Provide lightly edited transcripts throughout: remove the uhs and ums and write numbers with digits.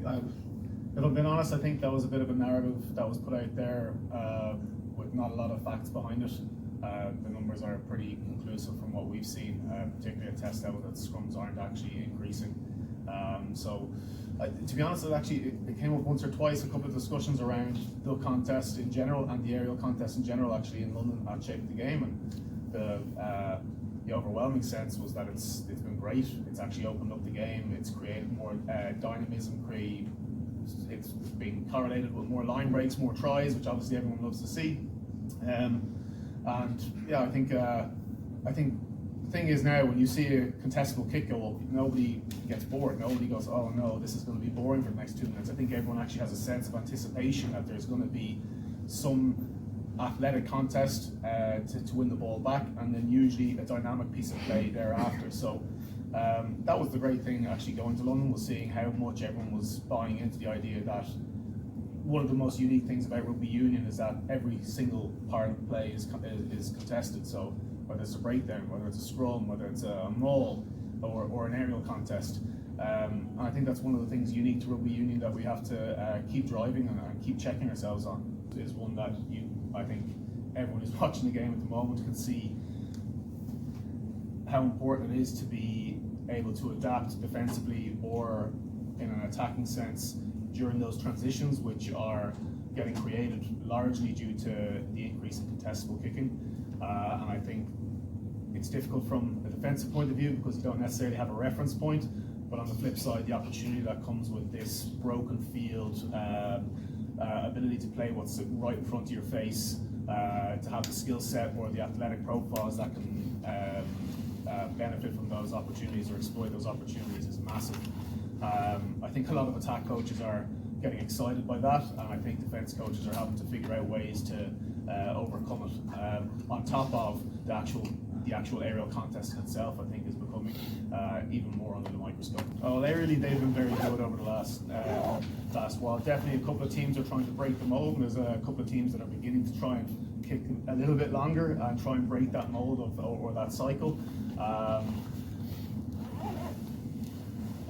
if I'm being honest, I think that was a bit of a narrative that was put out there with not a lot of facts behind it. The numbers are pretty conclusive from what we've seen, particularly at test level, that scrums aren't actually increasing. To be honest, it came up once or twice, a couple of discussions around the contest in general and the aerial contest in general actually in London at Shape of the Game, and the overwhelming sense was that it's been great. It's actually opened up the game, it's created more dynamism, it's being correlated with more line breaks, more tries, which obviously everyone loves to see. And yeah, I think the thing is now, when you see a contestable kick go up, nobody gets bored. Nobody goes, oh no, this is going to be boring for the next 2 minutes. I think everyone actually has a sense of anticipation that there's going to be some athletic contest to win the ball back, and then usually a dynamic piece of play thereafter. So that was the great thing actually going to London, was seeing how much everyone was buying into the idea that one of the most unique things about rugby union is that every single part of the play is contested. So whether it's a breakdown, whether it's a scrum, whether it's a maul or an aerial contest. And I think that's one of the things unique to rugby union that we have to keep driving and keep checking ourselves on. It is one that I think everyone who's watching the game at the moment can see how important it is to be able to adapt defensively or in an attacking sense during those transitions, which are getting created largely due to the increase in contestable kicking. And I think it's difficult from a defensive point of view because you don't necessarily have a reference point, but on the flip side, the opportunity that comes with this broken field, ability to play what's right in front of your face, to have the skill set or the athletic profiles that can benefit from those opportunities or exploit those opportunities is massive. I think a lot of attack coaches are getting excited by that, and I think defence coaches are having to figure out ways to overcome it. On top of the actual aerial contest itself, I think is becoming even more under the microscope. Oh, they've been very good over the last while. Definitely a couple of teams are trying to break the mold, and there's a couple of teams that are beginning to try and kick a little bit longer and try and break that mold or that cycle.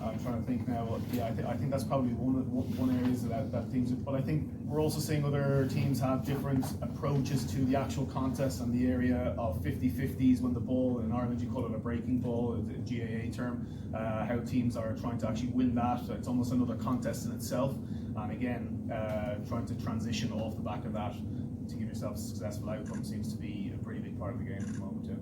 I'm trying to think now. Yeah, I think that's probably one areas that things. But I think we're also seeing other teams have different approaches to the actual contest and the area of 50-50s when the ball, in Ireland you call it a breaking ball, a GAA term. How teams are trying to actually win that. It's almost another contest in itself. And again, trying to transition off the back of that to give yourself a successful outcome seems to be a pretty big part of the game at the moment. Yeah.